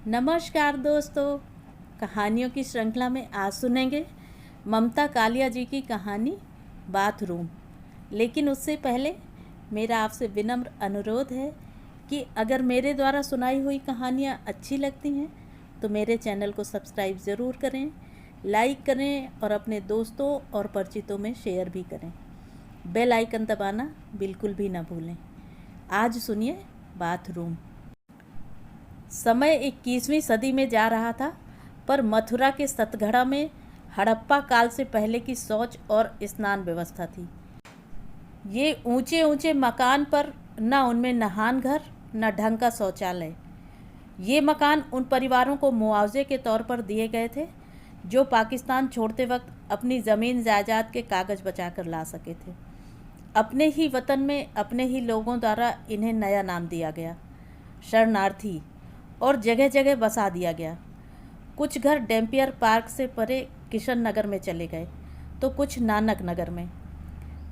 नमस्कार दोस्तों। कहानियों की श्रृंखला में आज सुनेंगे ममता कालिया जी की कहानी बाथरूम। लेकिन उससे पहले मेरा आपसे विनम्र अनुरोध है कि अगर मेरे द्वारा सुनाई हुई कहानियाँ अच्छी लगती हैं तो मेरे चैनल को सब्सक्राइब ज़रूर करें, लाइक करें और अपने दोस्तों और परिचितों में शेयर भी करें। बेल आइकन दबाना बिल्कुल भी ना भूलें। आज सुनिए बाथरूम। समय 21वीं सदी में जा रहा था, पर मथुरा के सतगढ़ा में हड़प्पा काल से पहले की शौच और स्नान व्यवस्था थी। ये ऊंचे ऊंचे मकान पर न उनमें नहान घर न ढंग का शौचालय। ये मकान उन परिवारों को मुआवजे के तौर पर दिए गए थे जो पाकिस्तान छोड़ते वक्त अपनी ज़मीन जायदाद के कागज़ बचा कर ला सके थे। अपने ही वतन में अपने ही लोगों द्वारा इन्हें नया नाम दिया गया, शरणार्थी, और जगह जगह बसा दिया गया। कुछ घर डैम्पियर पार्क से परे किशन नगर में चले गए तो कुछ नानक नगर में।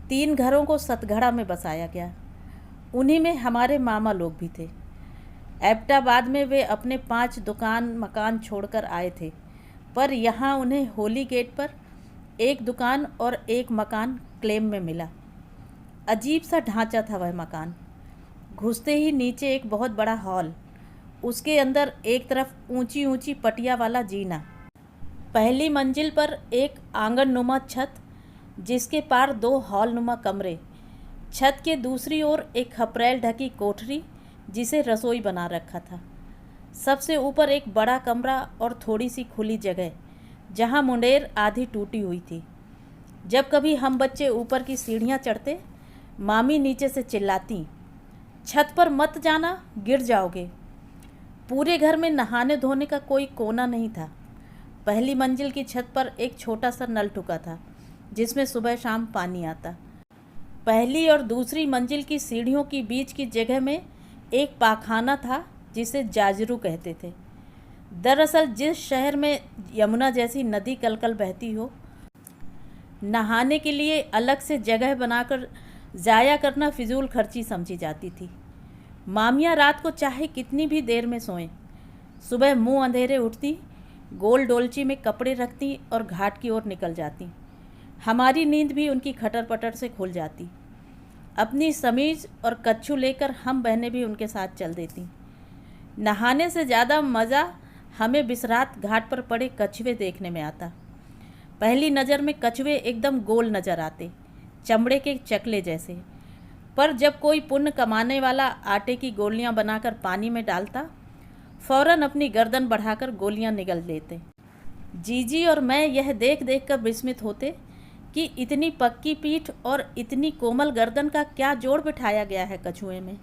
3 घरों को सतगढ़ा में बसाया गया। उन्हीं में हमारे मामा लोग भी थे। एबटाबाद में वे अपने 5 दुकान मकान छोड़कर आए थे, पर यहाँ उन्हें होली गेट पर 1 दुकान और 1 मकान क्लेम में मिला। अजीब सा ढांचा था वह मकान। घुसते ही नीचे एक बहुत बड़ा हॉल, उसके अंदर एक तरफ ऊंची ऊंची पटिया वाला जीना, पहली मंजिल पर एक आंगननुमा छत जिसके पार 2 हॉलनुमा कमरे, छत के दूसरी ओर एक खपरेल ढकी कोठरी जिसे रसोई बना रखा था। सबसे ऊपर एक बड़ा कमरा और थोड़ी सी खुली जगह जहां मुंडेर आधी टूटी हुई थी। जब कभी हम बच्चे ऊपर की सीढ़ियां चढ़ते, मामी नीचे से चिल्लाती, छत पर मत जाना, गिर जाओगे। पूरे घर में नहाने धोने का कोई कोना नहीं था। पहली मंजिल की छत पर एक छोटा सा नल ठुका था जिसमें सुबह शाम पानी आता। पहली और दूसरी मंजिल की सीढ़ियों की बीच की जगह में एक पाखाना था जिसे जाजरू कहते थे। दरअसल जिस शहर में यमुना जैसी नदी कलकल बहती हो, नहाने के लिए अलग से जगह बनाकर ज़ाया करना फिजूल खर्ची समझी जाती थी। मामियाँ रात को चाहे कितनी भी देर में सोएं, सुबह मुंह अंधेरे उठती, गोल डोलची में कपड़े रखती और घाट की ओर निकल जाती। हमारी नींद भी उनकी खटर पटर से खुल जाती। अपनी समीज और कच्छू लेकर हम बहनें भी उनके साथ चल देती। नहाने से ज़्यादा मज़ा हमें बिसरात घाट पर पड़े कछुए देखने में आता। पहली नज़र में कछुए एकदम गोल नज़र आते, चमड़े के चकले जैसे, पर जब कोई पुण्य कमाने वाला आटे की गोलियां बनाकर पानी में डालता, फौरन अपनी गर्दन बढ़ाकर गोलियां निगल लेते। जीजी और मैं यह देख देख कर विस्मित होते कि इतनी पक्की पीठ और इतनी कोमल गर्दन का क्या जोड़ बिठाया गया है कछुए में।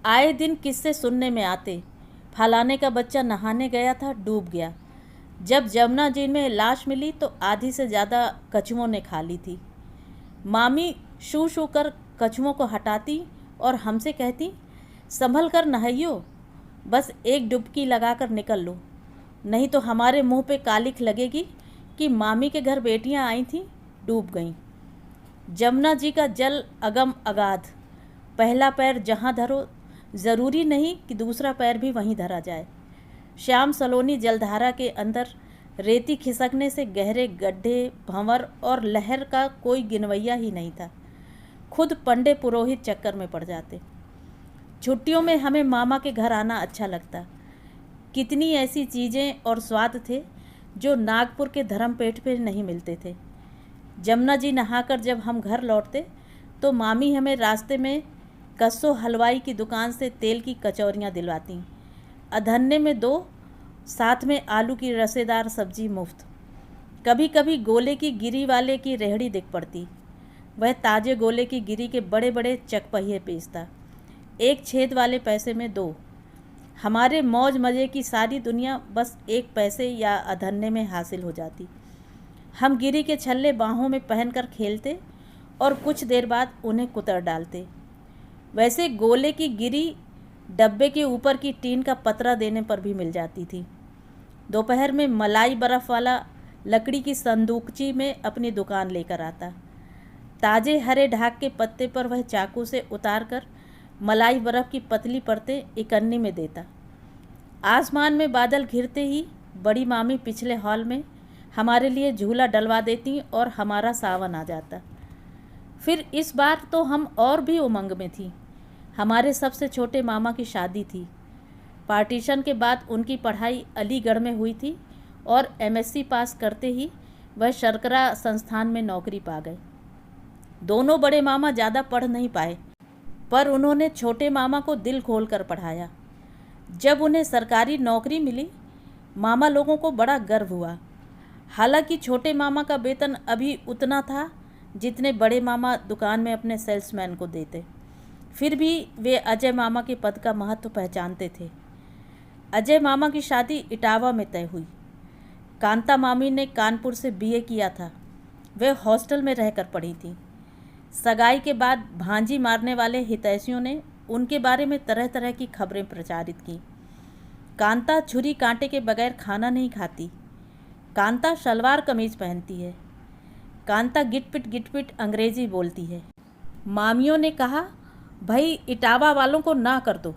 आए दिन किस्से सुनने में आते, फलाने का बच्चा नहाने गया था, डूब गया। जब जमुना जी में लाश मिली तो आधी से ज़्यादा कछुओं ने खा ली थी। मामी शू शू कर कछुओं को हटाती और हमसे कहती, संभल कर नहाइयो, बस एक डुबकी लगाकर निकल लो, नहीं तो हमारे मुंह पे कालिख लगेगी कि मामी के घर बेटियां आई थीं, डूब गईं। जमुना जी का जल अगम अगाध, पहला पैर जहां धरो ज़रूरी नहीं कि दूसरा पैर भी वहीं धरा जाए। श्याम सलोनी जलधारा के अंदर रेती खिसकने से गहरे गड्ढे, भंवर और लहर का कोई गिनवैया ही नहीं था। खुद पंडे पुरोहित चक्कर में पड़ जाते। छुट्टियों में हमें मामा के घर आना अच्छा लगता। कितनी ऐसी चीज़ें और स्वाद थे जो नागपुर के धर्मपेट पे नहीं मिलते थे। जमुना जी नहाकर जब हम घर लौटते तो मामी हमें रास्ते में कस्सो हलवाई की दुकान से तेल की कचौरियाँ दिलवाती। अधन्ने में 2, साथ में आलू की रसेदार सब्जी मुफ्त। कभी कभी गोले की गिरी वाले की रेहड़ी दिख पड़ती। वह ताजे गोले की गिरी के बड़े बड़े चकपहिए बेचता, 1 छेद वाले पैसे में 2। हमारे मौज मज़े की सारी दुनिया बस 1 पैसे या अधन्ने में हासिल हो जाती। हम गिरी के छल्ले बाहों में पहनकर खेलते और कुछ देर बाद उन्हें कुतर डालते। वैसे गोले की गिरी डब्बे के ऊपर की टीन का पतरा देने पर भी मिल जाती थी। दोपहर में मलाई बर्फ़ वाला लकड़ी की संदूकची में अपनी दुकान लेकर आता। ताजे हरे ढाक के पत्ते पर वह चाकू से उतार कर मलाई बर्फ़ की पतली परतें इकन्नी में देता। आसमान में बादल घिरते ही बड़ी मामी पिछले हॉल में हमारे लिए झूला डलवा देती और हमारा सावन आ जाता। फिर इस बार तो हम और भी उमंग में थी। हमारे सबसे छोटे मामा की शादी थी। पार्टीशन के बाद उनकी पढ़ाई अलीगढ़ में हुई थी और एमएससी पास करते ही वह शर्करा संस्थान में नौकरी पा गए। दोनों बड़े मामा ज़्यादा पढ़ नहीं पाए, पर उन्होंने छोटे मामा को दिल खोल कर पढ़ाया। जब उन्हें सरकारी नौकरी मिली, मामा लोगों को बड़ा गर्व हुआ। हालांकि छोटे मामा का वेतन अभी उतना था जितने बड़े मामा दुकान में अपने सेल्समैन को देते। फिर भी वे अजय मामा के पद का महत्व पहचानते थे। अजय मामा की शादी इटावा में तय हुई। कांता मामी ने कानपुर से बीए किया था। वे हॉस्टल में रहकर पढ़ी थी। सगाई के बाद भांजी मारने वाले हितैषियों ने उनके बारे में तरह तरह की खबरें प्रचारित की। कांता छुरी कांटे के बगैर खाना नहीं खाती। कांता शलवार कमीज पहनती है। कांता गिटपिट अंग्रेजी बोलती है। मामियों ने कहा, भाई इटावा वालों को ना कर दो,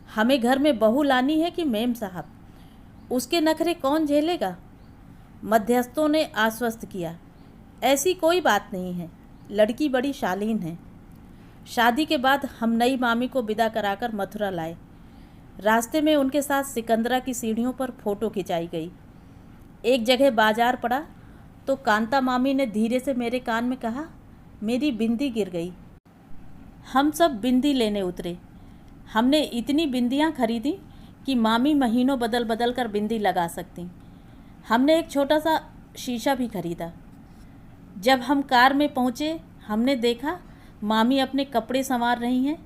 हमें घर में बहू लानी है कि मेम साहब, उसके नखरे कौन झेलेगा। मध्यस्थों ने आश्वस्त किया, ऐसी कोई बात नहीं है, लड़की बड़ी शालीन है। शादी के बाद हम नई मामी को विदा कराकर मथुरा लाए। रास्ते में उनके साथ सिकंदरा की सीढ़ियों पर फोटो खिंचाई गई। एक जगह बाजार पड़ा तो कांता मामी ने धीरे से मेरे कान में कहा, मेरी बिंदी गिर गई। हम सब बिंदी लेने उतरे। हमने इतनी बिंदियां खरीदी कि मामी महीनों बदल बदल कर बिंदी लगा सकती। हमने एक छोटा सा शीशा भी खरीदा। जब हम कार में पहुँचे, हमने देखा मामी अपने कपड़े संवार रही हैं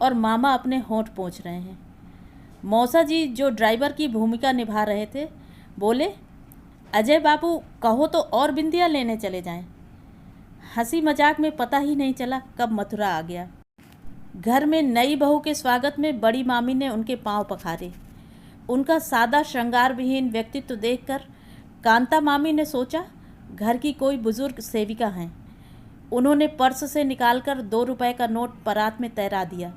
और मामा अपने होंठ पोंछ रहे हैं। मौसा जी, जो ड्राइवर की भूमिका निभा रहे थे, बोले, अजय बाबू कहो तो और बिंदियाँ लेने चले जाएं। हंसी मजाक में पता ही नहीं चला कब मथुरा आ गया। घर में नई बहू के स्वागत में बड़ी मामी ने उनके पांव पखारे। उनका सादा श्रृंगार विहीन व्यक्तित्व देखकर कांता मामी ने सोचा घर की कोई बुजुर्ग सेविका हैं। उन्होंने पर्स से निकालकर 2 रुपए का नोट परात में तैरा दिया।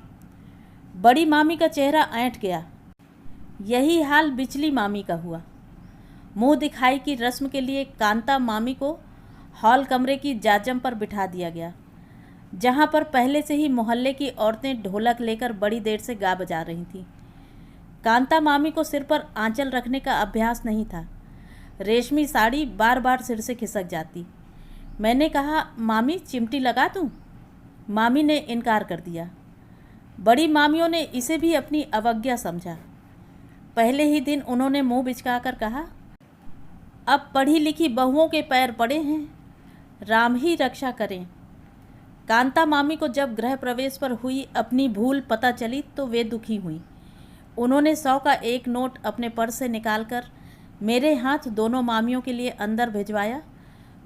बड़ी मामी का चेहरा ऐंठ गया। यही हाल बिचली मामी का हुआ। मुंह दिखाई की रस्म के लिए कांता मामी को हॉल कमरे की जाजम पर बिठा दिया गया, जहां पर पहले से ही मोहल्ले की औरतें ढोलक लेकर बड़ी देर से गा बजा रही थीं। कांता मामी को सिर पर आंचल रखने का अभ्यास नहीं था। रेशमी साड़ी बार बार सिर से खिसक जाती। मैंने कहा, मामी चिमटी लगा दूं? मामी ने इनकार कर दिया। बड़ी मामियों ने इसे भी अपनी अवज्ञा समझा। पहले ही दिन उन्होंने मुंह बिचकाकर कहा, अब पढ़ी लिखी बहुओं के पैर पड़े हैं, राम ही रक्षा करें। कांता मामी को जब गृह प्रवेश पर हुई अपनी भूल पता चली तो वे दुखी हुई। उन्होंने 100 का एक नोट अपने पर्स से निकालकर मेरे हाथ दोनों मामियों के लिए अंदर भिजवाया,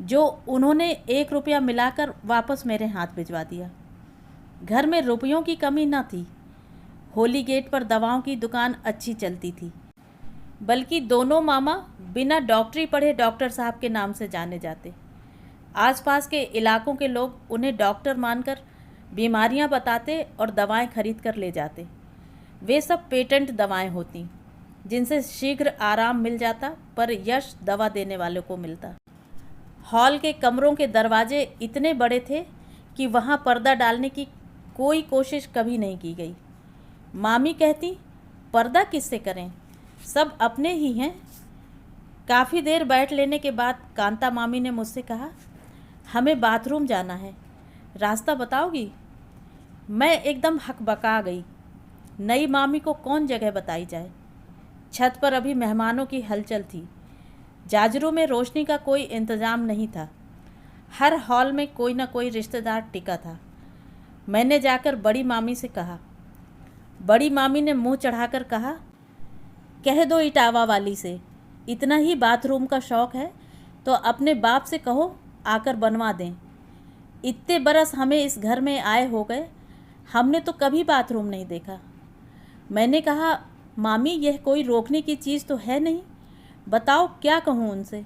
जो उन्होंने 1 रुपया मिलाकर वापस मेरे हाथ भिजवा दिया। घर में रुपयों की कमी न थी। होली गेट पर दवाओं की दुकान अच्छी चलती थी, बल्कि दोनों मामा बिना डॉक्टरी पढ़े डॉक्टर साहब के नाम से जाने जाते। आसपास के इलाकों के लोग उन्हें डॉक्टर मानकर बीमारियां बताते और दवाएं खरीद कर ले जाते। वे सब पेटेंट दवाएं होती, जिनसे शीघ्र आराम मिल जाता, पर यश दवा देने वालों को मिलता। हॉल के कमरों के दरवाजे इतने बड़े थे कि वहां पर्दा डालने की कोई कोशिश कभी नहीं की गई। मामी कहती, पर्दा किससे करें, सब अपने ही हैं। काफ़ी देर बैठ लेने के बाद कांता मामी ने मुझसे कहा, हमें बाथरूम जाना है, रास्ता बताओगी? मैं एकदम हकबका गई। नई मामी को कौन जगह बताई जाए। छत पर अभी मेहमानों की हलचल थी। जाजरों में रोशनी का कोई इंतज़ाम नहीं था। हर हॉल में कोई ना कोई रिश्तेदार टिका था। मैंने जाकर बड़ी मामी से कहा। बड़ी मामी ने मुंह चढ़ाकर कहा, कह दो इटावा वाली से, इतना ही बाथरूम का शौक़ है तो अपने बाप से कहो आकर बनवा दें। इतने बरस हमें इस घर में आए हो गए, हमने तो कभी बाथरूम नहीं देखा। मैंने कहा, मामी यह कोई रोकने की चीज़ तो है नहीं, बताओ क्या कहूँ उनसे।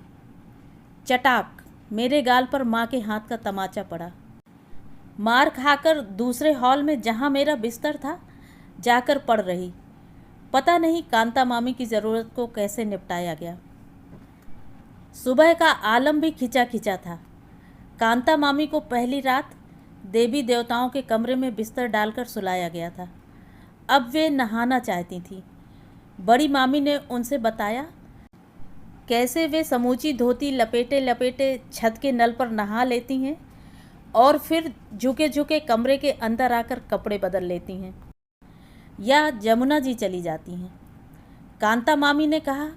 चटाक मेरे गाल पर माँ के हाथ का तमाचा पड़ा। मार खाकर दूसरे हॉल में जहाँ मेरा बिस्तर था जाकर पड़ रही। पता नहीं कांता मामी की ज़रूरत को कैसे निपटाया गया। सुबह का आलम भी खिंचा खिंचा था। कांता मामी को पहली रात देवी देवताओं के कमरे में बिस्तर डालकर सुलाया गया था। अब वे नहाना चाहती थीं। बड़ी मामी ने उनसे बताया कैसे वे समूची धोती लपेटे लपेटे छत के नल पर नहा लेती हैं और फिर झुके झुके कमरे के अंदर आकर कपड़े बदल लेती हैं या जमुना जी चली जाती हैं। कांता मामी ने कहा,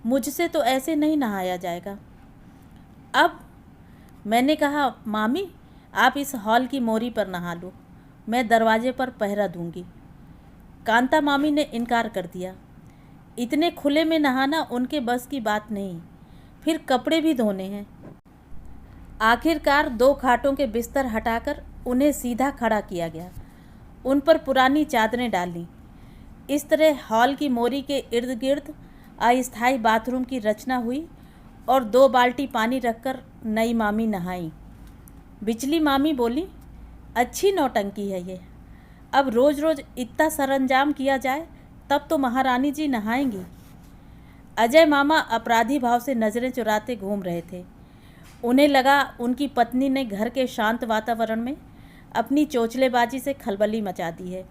मुझसे तो ऐसे नहीं नहाया जाएगा। अब मैंने कहा, मामी आप इस हॉल की मोरी पर नहा लो, मैं दरवाजे पर पहरा दूंगी। कांता मामी ने इनकार कर दिया। इतने खुले में नहाना उनके बस की बात नहीं, फिर कपड़े भी धोने हैं। आखिरकार 2 खाटों के बिस्तर हटाकर उन्हें सीधा खड़ा किया गया। उन पर पुरानी चादरें डाल लीं। इस तरह हॉल की मोरी के इर्द गिर्द अस्थायी बाथरूम की रचना हुई और 2 बाल्टी पानी रखकर नई मामी नहाई। बिचली मामी बोली, अच्छी नौटंकी है ये, अब रोज़ रोज़ इतना सरंजाम किया जाए तब तो महारानी जी नहाएंगी। अजय मामा अपराधी भाव से नज़रें चुराते घूम रहे थे। उन्हें लगा उनकी पत्नी ने घर के शांत वातावरण में अपनी चोचलेबाजी से खलबली मचा दी है।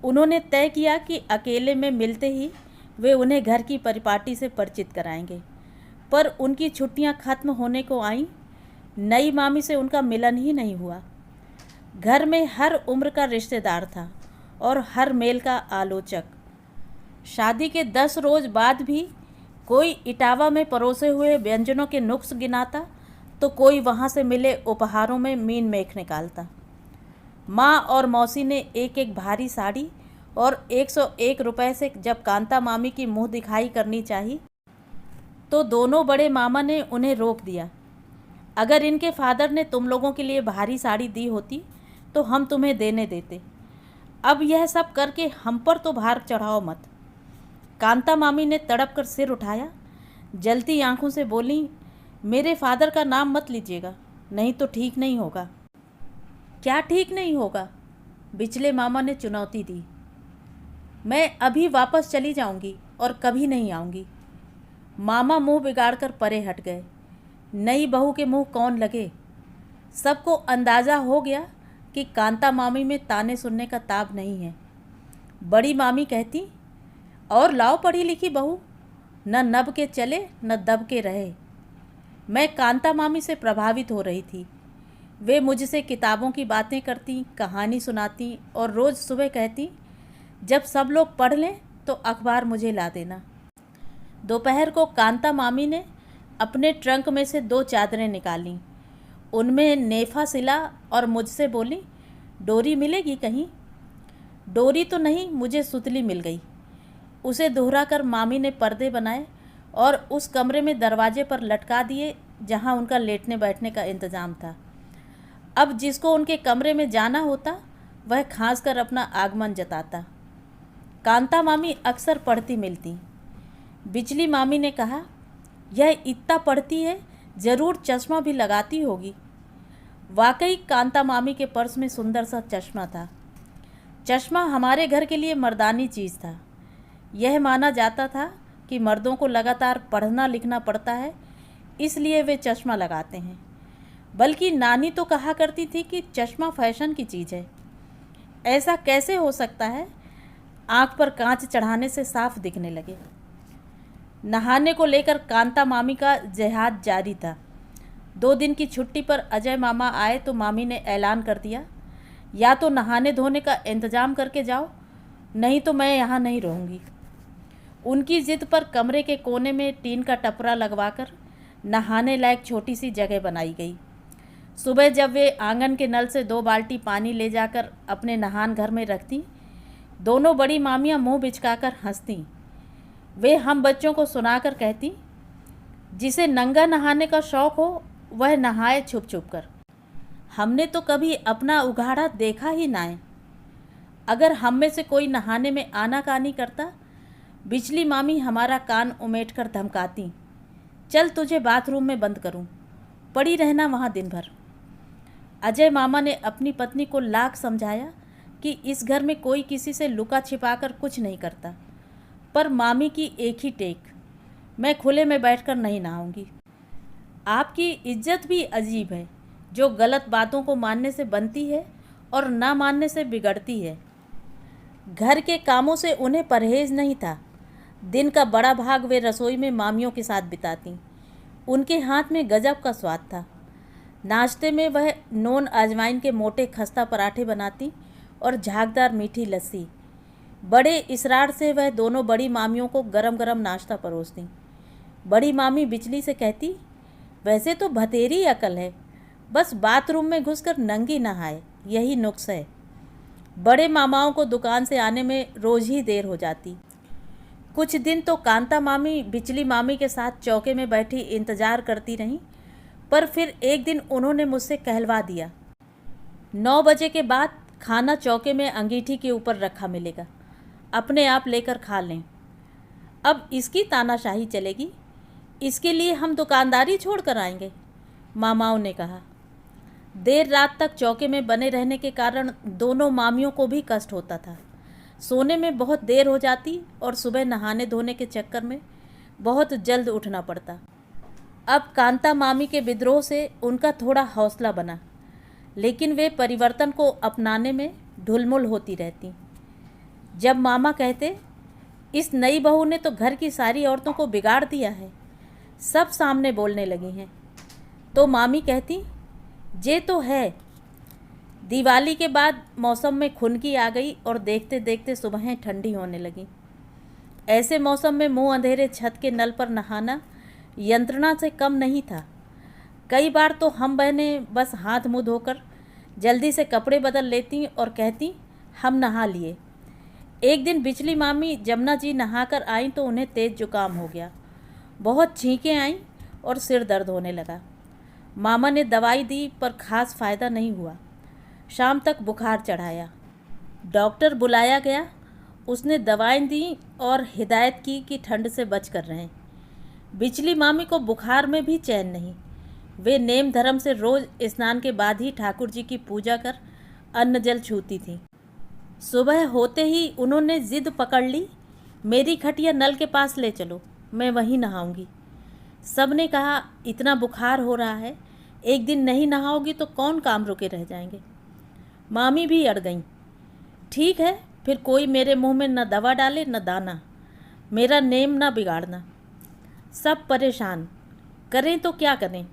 उन्होंने तय किया कि अकेले में मिलते ही वे उन्हें घर की परिपाटी से परिचित कराएंगे। पर उनकी छुट्टियां खत्म होने को आईं, नई मामी से उनका मिलन ही नहीं हुआ। घर में हर उम्र का रिश्तेदार था और हर मेल का आलोचक। शादी के 10 रोज़ बाद भी कोई इटावा में परोसे हुए व्यंजनों के नुक्स गिनाता तो कोई वहाँ से मिले उपहारों में मीन मेख निकालता। माँ और मौसी ने एक एक भारी साड़ी और 101 रुपये से जब कांता मामी की मुँह दिखाई करनी चाहिए तो दोनों बड़े मामा ने उन्हें रोक दिया। अगर इनके फादर ने तुम लोगों के लिए भारी साड़ी दी होती तो हम तुम्हें देने देते। अब यह सब करके हम पर तो भार चढ़ाओ मत। कांता मामी ने तड़प कर सिर उठाया, जलती आंखों से बोली, मेरे फादर का नाम मत लीजिएगा, नहीं तो ठीक नहीं होगा। क्या ठीक नहीं होगा? बिचले मामा ने चुनौती दी। मैं अभी वापस चली जाऊंगी और कभी नहीं आऊंगी। मामा मुंह बिगाड़कर परे हट गए। नई बहू के मुंह कौन लगे। सबको अंदाज़ा हो गया कि कांता मामी में ताने सुनने का ताब नहीं है। बड़ी मामी कहती, और लाओ पढ़ी लिखी बहू, न नब के चले न दब के रहे। मैं कांता मामी से प्रभावित हो रही थी। वे मुझसे किताबों की बातें करती, कहानी सुनाती और रोज़ सुबह कहती, जब सब लोग पढ़ लें तो अखबार मुझे ला देना। दोपहर को कांता मामी ने अपने ट्रंक में से 2 चादरें निकालीं। उनमें नेफा सिला और मुझसे बोली, डोरी मिलेगी कहीं? डोरी तो नहीं, मुझे सुतली मिल गई। उसे दोहरा कर मामी ने पर्दे बनाए और उस कमरे में दरवाजे पर लटका दिए जहां उनका लेटने बैठने का इंतज़ाम था। अब जिसको उनके कमरे में जाना होता वह खांस कर अपना आगमन जताता। कांता मामी अक्सर पढ़ती मिलती। बिचली मामी ने कहा, यह इतना पढ़ती है, ज़रूर चश्मा भी लगाती होगी। वाकई कांता मामी के पर्स में सुंदर सा चश्मा था। चश्मा हमारे घर के लिए मर्दानी चीज़ था। यह माना जाता था कि मर्दों को लगातार पढ़ना लिखना पड़ता है, इसलिए वे चश्मा लगाते हैं। बल्कि नानी तो कहा करती थी कि चश्मा फैशन की चीज़ है। ऐसा कैसे हो सकता है? आँख पर कांच चढ़ाने से साफ दिखने लगे। नहाने को लेकर कांता मामी का जिहाद जारी था। 2 दिन की छुट्टी पर अजय मामा आए तो मामी ने ऐलान कर दिया, या तो नहाने धोने का इंतज़ाम करके जाओ, नहीं तो मैं यहाँ नहीं रहूँगी। उनकी ज़िद पर कमरे के कोने में टीन का टपरा लगवाकर नहाने लायक छोटी सी जगह बनाई गई। सुबह जब वे आंगन के नल से 2 बाल्टी पानी ले जाकर अपने नहान घर में रखती, दोनों बड़ी मामियाँ मुँह बिचकाकर हंसतीं। वे हम बच्चों को सुनाकर कहती, जिसे नंगा नहाने का शौक़ हो वह नहाए छुप छुप कर। हमने तो कभी अपना उघाड़ा देखा ही ना है। अगर हम में से कोई नहाने में आनाकानी करता, बिचली मामी हमारा कान उमेट कर धमकाती, चल तुझे बाथरूम में बंद करूं, पड़ी रहना वहाँ दिन भर। अजय मामा ने अपनी पत्नी को लाख समझाया कि इस घर में कोई किसी से लुका छिपा कर कुछ नहीं करता। पर मामी की एक ही टेक, मैं खुले में बैठकर नहीं नहाऊंगी। आपकी इज्जत भी अजीब है, जो गलत बातों को मानने से बनती है और ना मानने से बिगड़ती है। घर के कामों से उन्हें परहेज नहीं था। दिन का बड़ा भाग वे रसोई में मामियों के साथ बिताती। उनके हाथ में गजब का स्वाद था। नाश्ते में वह नून अजवाइन के मोटे खस्ता पराठे बनाती और झागदार मीठी लस्सी। बड़े इसरार से वह दोनों बड़ी मामियों को गरम गरम नाश्ता परोसती। बड़ी मामी बिजली से कहती, वैसे तो भतेरी अकल है, बस बाथरूम में घुसकर नंगी नहाए, यही नुक्स है। बड़े मामाओं को दुकान से आने में रोज़ ही देर हो जाती। कुछ दिन तो कांता मामी बिचली मामी के साथ चौके में बैठी इंतज़ार करती रहीं, पर फिर एक दिन उन्होंने मुझसे कहलवा दिया, 9 बजे के बाद खाना चौके में अंगीठी के ऊपर रखा मिलेगा, अपने आप लेकर खा लें। अब इसकी तानाशाही चलेगी, इसके लिए हम दुकानदारी छोड़ कर आएंगे, मामाओं ने कहा। देर रात तक चौके में बने रहने के कारण दोनों मामियों को भी कष्ट होता था। सोने में बहुत देर हो जाती और सुबह नहाने धोने के चक्कर में बहुत जल्द उठना पड़ता। अब कांता मामी के विद्रोह से उनका थोड़ा हौसला बना, लेकिन वे परिवर्तन को अपनाने में ढुलमुल होती रहती। जब मामा कहते, इस नई बहू ने तो घर की सारी औरतों को बिगाड़ दिया है, सब सामने बोलने लगी हैं, तो मामी कहती, जे तो है। दिवाली के बाद मौसम में खुनकी आ गई और देखते देखते सुबहें ठंडी होने लगीं। ऐसे मौसम में मुंह अंधेरे छत के नल पर नहाना यंत्रणा से कम नहीं था। कई बार तो हम बहनें बस हाथ मुँह धोकर जल्दी से कपड़े बदल लेती और कहती, हम नहा लिए। एक दिन बिचली मामी जमुना जी नहाकर आईं तो उन्हें तेज़ जुकाम हो गया। बहुत छींकें आईं और सिर दर्द होने लगा। मामा ने दवाई दी पर खास फ़ायदा नहीं हुआ। शाम तक बुखार चढ़ाया। डॉक्टर बुलाया गया। उसने दवाएं दी और हिदायत की कि ठंड से बच कर रहें। बिचली मामी को बुखार में भी चैन नहीं। वे नेम धर्म से रोज़ स्नान के बाद ही ठाकुर जी की पूजा कर अन्न जल छूती थीं। सुबह होते ही उन्होंने ज़िद पकड़ ली, मेरी खटिया नल के पास ले चलो, मैं वहीं नहाऊंगी। सब ने कहा, इतना बुखार हो रहा है, एक दिन नहीं नहाओगी तो कौन काम रुके रह जाएंगे। मामी भी अड़ गईं। ठीक है, फिर कोई मेरे मुंह में न दवा डाले न दाना, मेरा नेम न बिगाड़ना। सब परेशान, करें तो क्या करें।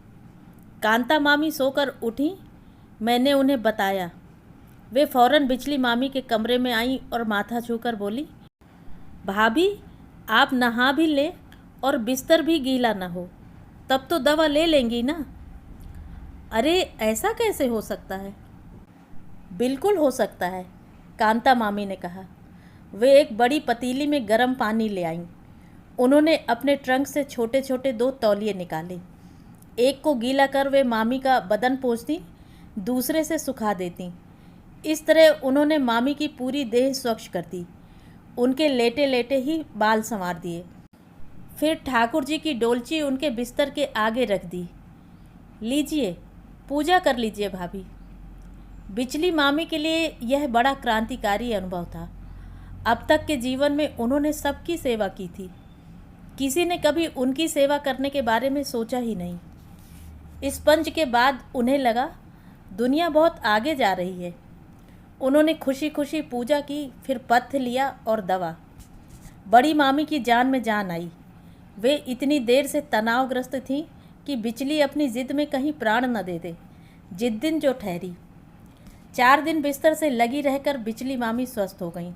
कांता मामी सोकर उठी। मैंने उन्हें बताया। वे फौरन बिचली मामी के कमरे में आईं और माथा छूकर बोली, भाभी आप नहा भी लें और बिस्तर भी गीला ना हो, तब तो दवा ले लेंगी ना। अरे ऐसा कैसे हो सकता है। बिल्कुल हो सकता है, कांता मामी ने कहा। वे एक बड़ी पतीली में गर्म पानी ले आईं। उन्होंने अपने ट्रंक से छोटे छोटे 2 तौलिए निकाले। एक को गीला कर वे मामी का बदन पोंछती, दूसरे से सुखा देती। इस तरह उन्होंने मामी की पूरी देह स्वच्छ कर दी। उनके लेटे लेटे ही बाल संवार दिए। फिर ठाकुर जी की डोलची उनके बिस्तर के आगे रख दी। लीजिए, पूजा कर लीजिए भाभी। बिचली मामी के लिए यह बड़ा क्रांतिकारी अनुभव था। अब तक के जीवन में उन्होंने सबकी सेवा की थी। किसी ने कभी उनकी सेवा करने के बारे में सोचा ही नहीं। इस पंच के बाद उन्हें लगा दुनिया बहुत आगे जा रही है। उन्होंने खुशी खुशी पूजा की, फिर पथ्य लिया और दवा। बड़ी मामी की जान में जान आई। वे इतनी देर से तनावग्रस्त थीं कि बिचली अपनी ज़िद में कहीं प्राण न दे दे। जिद्दिन जो ठहरी। 4 दिन बिस्तर से लगी रहकर बिचली मामी स्वस्थ हो गईं।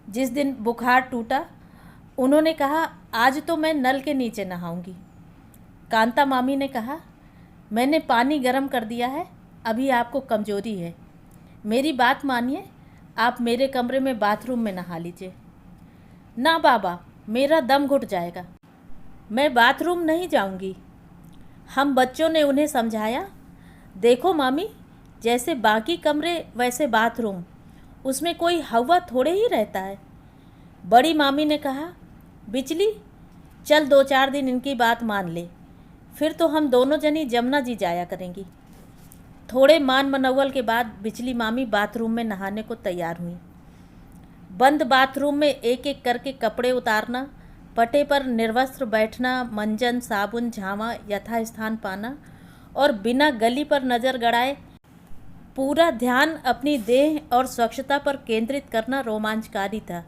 जिस दिन बुखार टूटा, उन्होंने कहा, आज तो मैं नल के नीचे नहाऊंगी। कांता मामी ने कहा, मैंने पानी गर्म कर दिया है, अभी आपको कमजोरी है, मेरी बात मानिए, आप मेरे कमरे में बाथरूम में नहा लीजिए। ना बाबा, मेरा दम घुट जाएगा, मैं बाथरूम नहीं जाऊंगी। हम बच्चों ने उन्हें समझाया, देखो मामी, जैसे बाकी कमरे वैसे बाथरूम, उसमें कोई हवा थोड़े ही रहता है। बड़ी मामी ने कहा, बिचली चल 2-4 दिन इनकी बात मान ले, फिर तो हम दोनों जनी जमुना जी जाया करेंगी। थोड़े मान मनौवल के बाद बिचली मामी बाथरूम में नहाने को तैयार हुई। बंद बाथरूम में एक एक करके कपड़े उतारना, पटे पर निर्वस्त्र बैठना, मंजन साबुन झावा यथास्थान पाना और बिना गली पर नज़र गड़ाए पूरा ध्यान अपनी देह और स्वच्छता पर केंद्रित करना रोमांचकारी था।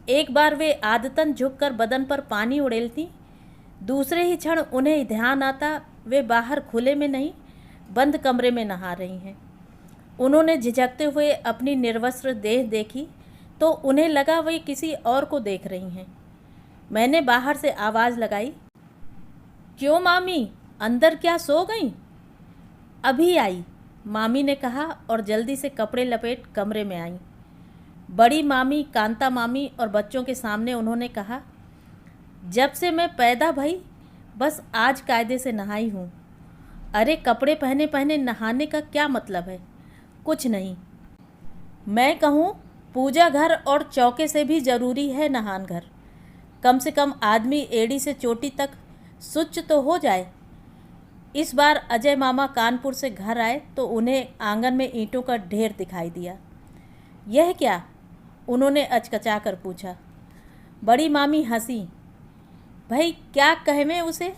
एक बार वे आदतन झुककर बदन पर पानी उड़ेलती, दूसरे ही क्षण उन्हें ध्यान आता वे बाहर खुले में नहीं बंद कमरे में नहा रही हैं। उन्होंने झिझकते हुए अपनी निर्वस्त्र देह देखी तो उन्हें लगा वे किसी और को देख रही हैं। मैंने बाहर से आवाज़ लगाई, क्यों मामी, अंदर क्या सो गई? अभी आई, मामी ने कहा और जल्दी से कपड़े लपेट कमरे में आई। बड़ी मामी, कांता मामी और बच्चों के सामने उन्होंने कहा, जब से मैं पैदा भई बस आज कायदे से नहाई हूँ। अरे कपड़े पहने पहने नहाने का क्या मतलब है? कुछ नहीं। मैं कहूँ पूजा घर और चौके से भी ज़रूरी है नहान घर। कम से कम आदमी एड़ी से चोटी तक शुचि तो हो जाए। इस बार अजय मामा कानपुर से घर आए तो उन्हें आंगन में ईंटों का ढेर दिखाई दिया। यह क्या? उन्होंने अचकचा कर पूछा। बड़ी मामी हंसी, भाई क्या कहवें उसे,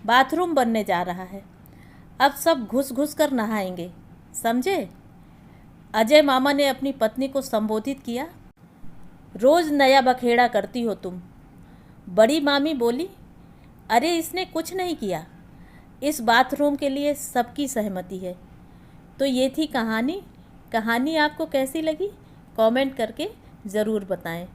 बाथरूम बनने जा रहा है, अब सब घुस घुस कर नहाएंगे, समझे? अजय मामा ने अपनी पत्नी को संबोधित किया, रोज़ नया बखेड़ा करती हो तुम। बड़ी मामी बोली, अरे इसने कुछ नहीं किया, इस बाथरूम के लिए सबकी सहमति है। तो ये थी कहानी। कहानी आपको कैसी लगी कमेंट करके ज़रूर बताएं।